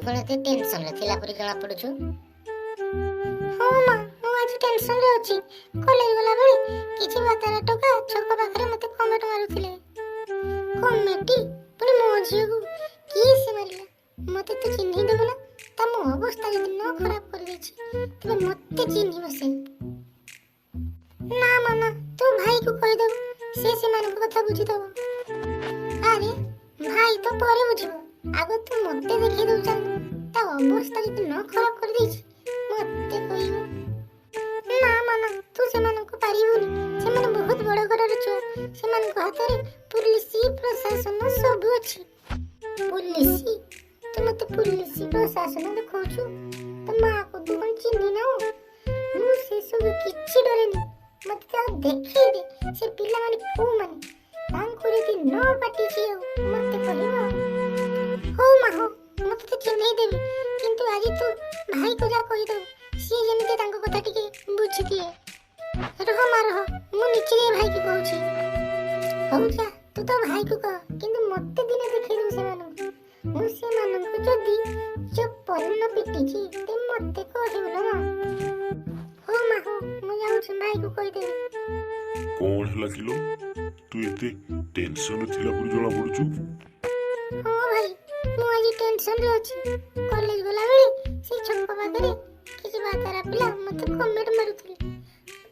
कौन एते टेंशन रे थिला परी जणा पडुछु। हाँ माँ मु आज टेंशन रे अछि कॉलेज गला बेले किछि बातारा टका छक पाखरे मते कमेंट मारुथिले कमेटी पुनी मो झियो की से मारिला मते तो चिन्हि देबो ना ता मो अवस्था यदि न खराब कर देछि तबे मते चिन्हि बसे ना माना तू भाई को कह दे से मान को कथा बुझी दबो। अरे भाई तो परे बुझिबो आगो तू मते देखि दउ जा ता अवस्था यदि न खराब कर देछि मते कहिबो ना माना तू से मान को पारिबोनी से मान बहुत बड़ घर छुआ से मान को हाथ रे पुलिस प्रशासन सब अछि। पुलिस तू मते पुलिस प्रशासन देखौछु तो मां को तू कोन चिन्हि ना मु से सब किछि डरेनी मते ता देखि दे से पिला माने को माने तांको रीति न पाटी छियो मते कहिबो हो मां हो मते तो चिन्हि देबी किंतु आज तू भाई को जा कहि दो सी जेमिते तांको कथा टिके बुझि दिए रह मार हो मु निचरे भाई की कहूची हो जा तू तो भाई को कह किंतु मते दिने देखि दउ से मानु मु से मानु को जदी जो परन पिटी छी ते मते कहिबो ना हो मां हो मु जाऊ छी भाई को कहि दे। कौन हला किलो तू एते टेंशन थिला परी जणा पडुछु। हो भाई मु आज टेंशन रे अछि कॉलेज गला बेले से छक पाखरे किछि बातारा पिला मते कमेंट मारुथिले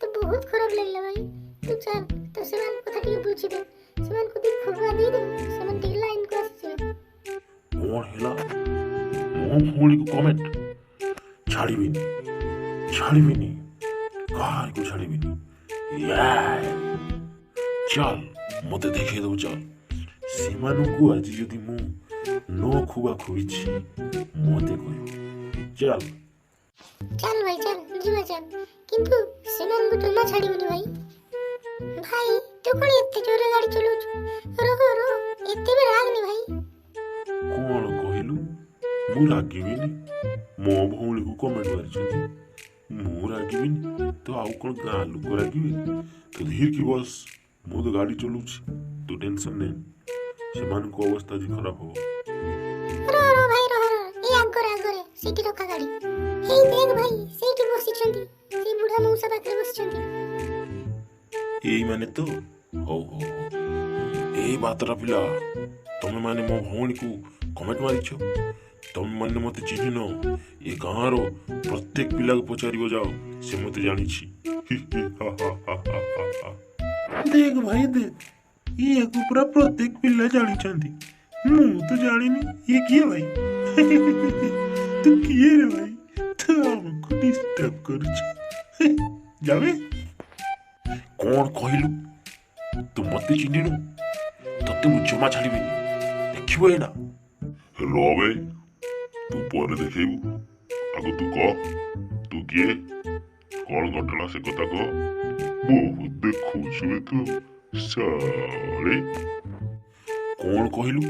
तो बहुत खराब लागला भाई तू चल तो सेमान कथा के बुझी दे सेमान को दी खबर दे दे सेमान दी लाइन को आछे कौन हला मो फोन को कमेंट छाड़ीबिनी कार को छाड़ीबिनी यार चल मते देखे दो चल सेमानकु आज जदि मु नो खुबा खुइछि मते कहियो चल चल भाई चल जीवा चल किंतु सेमान को जमा छाड़ीबनी भाई भाई तू कोन एते जोरे गाड़ी चलाउछु रो एते बे रागनी भाई कौन कहिलु मु लागिबिनी मो भौणी को कमेंट मारिछथि मु रागिबिनी तो आउ कोन गाँ लोक रागिबे तो धीर की बस मु तो गाड़ी चलाउछि तो टेंशन नै सेमानक अवस्था जी खराब हो रो भाई रो ए आगरे सीटी रखा गाड़ी हे देख भाई सीटी बसी छंती से बुढ़ा मौसा पाखरे बसी छंती एई माने तो हो एई बातरा पिला तमे माने मो भौणी को कमेंट मारिछ तमे माने मते चिन्हिनो ए गाँरो प्रत्येक पिला को पचारिबो जाओ से मते जानिछि देख भाई देख ये को पूरा प्रत्येक पिला जानी छंती मु तो जानिनी ये किए भाई तू किए रे भाई तू हमको डिस्टर्ब करछ जावे कौन कहिलु तू मते चिन्हिनु तते मु जमा छाड़ीबिनी देखिबो एना रो बे तू पर देखिबु आगो तू कह तू किए कौन घटना से कथा कह बहुत देखुछु तू साले कौन कहिलु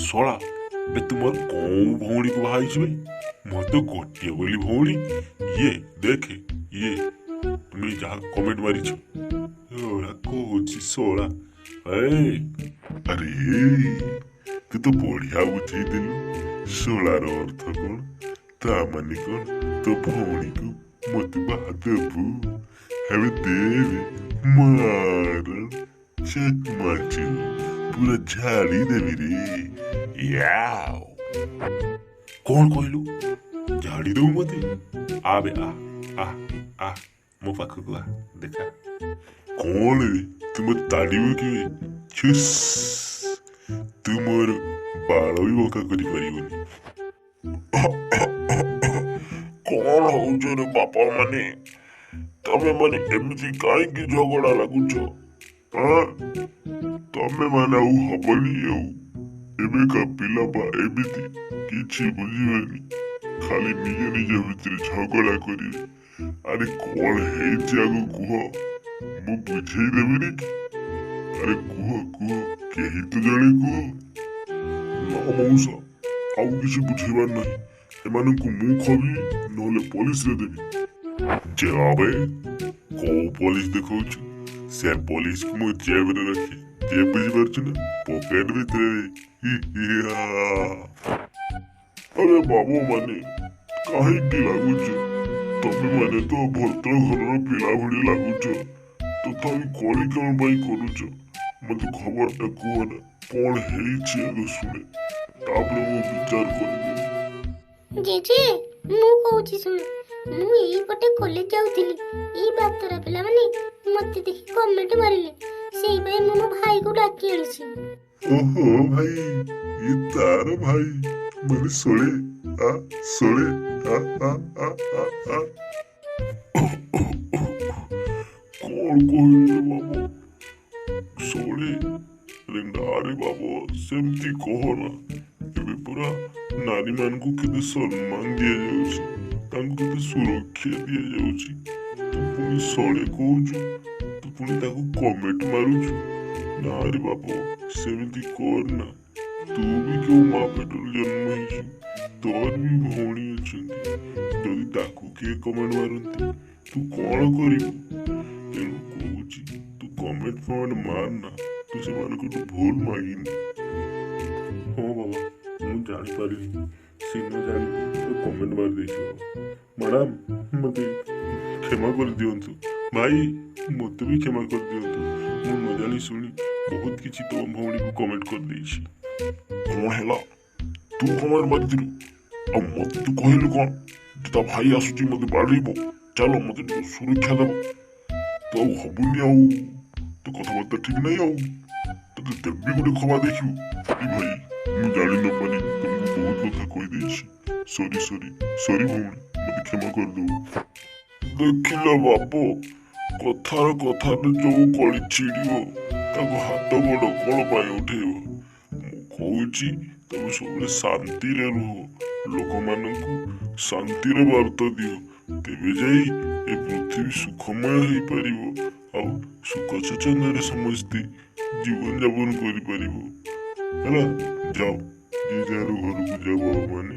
सोला बे तुमर कौ भौणी को भाईछबे मोर तो गोटिए बोली भौणी ये देखे ये तुम जहाँ कमेंट मारिछ कोची सोला अरे तू तो बढ़िया बुझे दिल सोलार अर्थ कौन ता माने कौन तो भौणी को मत बादबू हमें देवे मार चेक माचू पूरा झाड़ी देवी रे याओ कौन कहलु झाड़ी दऊ मते आबे आ मो पाखକୁ आ देखा कौन रे तुम ताड़ीबो कि छुस तुमर बाल भी बका करि परिबनी कौन होउछ रे बापा माने तमे माने एमती काहे कि झगड़ा लागुछ हां तमे माने उ हबली एबे का पिला बा एबिति किछि बुझिबेनी खाली निजे भितर झगड़ा करी अरे कौन है आगो कुह मु बुझे देबी रे अरे कुह केही तो जाने कुह ना मौसा आउ किछि बुझेबार नहीं एमानकु मु खबी नहले पुलिस रे देबी जाबे को पुलिस देखौछु से पुलिस को मु जेब रे रखी जे बुझिबार छ ना पॉकेट भीतर अरे बाबू माने काहींकी लागुच तमे माने तो भद्र घरर पिला भଳି लागुच तथापि करी कौन पाई करूच मते खबरटा कुह ना कौन ହେଇଛି ଆଗ ଶୁଣେ ତାପରେ ମୁଁ ବିଚାର କରିବି। ଜେଜେ ମୁଁ କହୁଛି ଶୁଣ, ମୁଁ ଏଇପଟେ କଲେଜ ଯାଉଥିଲି, ଏଇ ବାତରା ପିଲାମାନେ ମତେ ଦେଖି କମେଣ୍ଟ ମାରିଲେ, ସେଇପାଇଁ ମୁଁ ମୋ ଭାଇକୁ ଡାକି ଆଣିଛି। ओहो भाई ये तारा भाई मेरे सोले आ सोले आ आ आ आ आ कौन कहले बाबू सोले रे नारे बाबू सेमती कहना एबे पूरा नारी मान को केते सम्मान दिया जाउची तांको केते सुरक्षा दिया जाउची तू पुनी सोले कहूचु तू पुनी ताको कमेंट मारुचु नारे बाबू सेमती करना तू भी क्यों माँ पेटल जन्म ହେଇଛୁ तोर भी भौणी अछंती जदि ताकू किए कमेंट मारंती तू कौन करिबु तेणु कहूची तू कमेंट फमेंट मारना तू सेमानकु भूल मागिनी। हाँ बाबा ମୁଁ ଜାଣିପାରିଲି ସିନା ଜାଣି ତୁ କମେଣ୍ଟ ମାରି ଦେଇଛୁ ମ୍ୟାଡ଼ାମ ମୋତେ କ୍ଷମା କରିଦିଅନ୍ତୁ ଭାଇ ମୋତେ ବି କ୍ଷମା କରିଦିଅନ୍ତୁ ମୁଁ ନ ଜାଣି ଶୁଣି ବହୁତ କିଛି ତମ ଭଉଣୀକୁ କମେଣ୍ଟ କରିଦେଇଛି। କ'ଣ ହେଲା ତୁ କମେଣ୍ଟ ମାରିଥିଲୁ ଆଉ ମୋତେ ତୁ କହିଲୁ କ'ଣ ଯେ ତା ଭାଇ ଆସୁଛି ମୋତେ ବାଡ଼େଇବ ଚାଲ ମୋତେ ଟିକେ ସୁରକ୍ଷା ଦେବ ତୁ ଆଉ ହବୁନି ଆଉ ତୋ କଥାବାର୍ତ୍ତା ଠିକ ନାହିଁ ଆଉ ତୋତେ ଦେବି ଗୋଟେ ଖବର ଦେଖିବୁ ଏ ଭାଇ ମୁଁ ଜାଣି ନ ପାରି ତମକୁ ବହୁତ କଥା କହିଦେଇଛି ସରି ସରି ସରି ଭଉଣୀ ମୋତେ କ୍ଷମା କରିଦେବୁ। ଦେଖିଲ ବାପ କଥାରେ ଯୋଉ କଳି ଛିଡ଼ିବ ତାକୁ ହାତ ଗୋଡ଼ କଣ ପାଇଁ ଉଠେଇବ ମୁଁ କହୁଛି ତମେ ସବୁବେଳେ ଶାନ୍ତିରେ ରୁହ ଲୋକମାନଙ୍କୁ ଶାନ୍ତିର ବାର୍ତ୍ତା ଦିଅ ତେବେ ଯାଇ ଏ ପୃଥିବୀ ସୁଖମୟ ହେଇପାରିବ ଆଉ ସୁଖ ସ୍ୱଚ୍ଛନ୍ଦରେ ସମସ୍ତେ ଜୀବନଯାପନ କରିପାରିବ ହେଲା ଯାଅ ଯିଏ ଯାହାର ଘରକୁ ଯାଅ ବାବାମାନେ।